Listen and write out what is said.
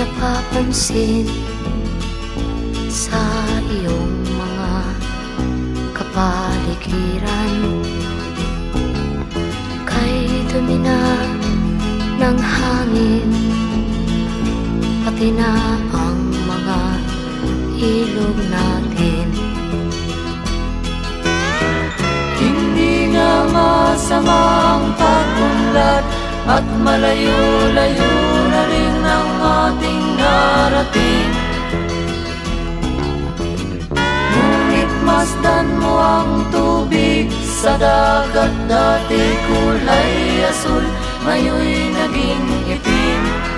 napapansin sa iyong mga kapaligiran. Kay dumi na ng hangin, pati na ang mga ilog natin. Hindi nga masamang pag-unlad at malayo-layo na rin ang ating narating. Ngunit masdan mo ang tubig sa dagat, dati kulay asul, ngayon'y naging itim.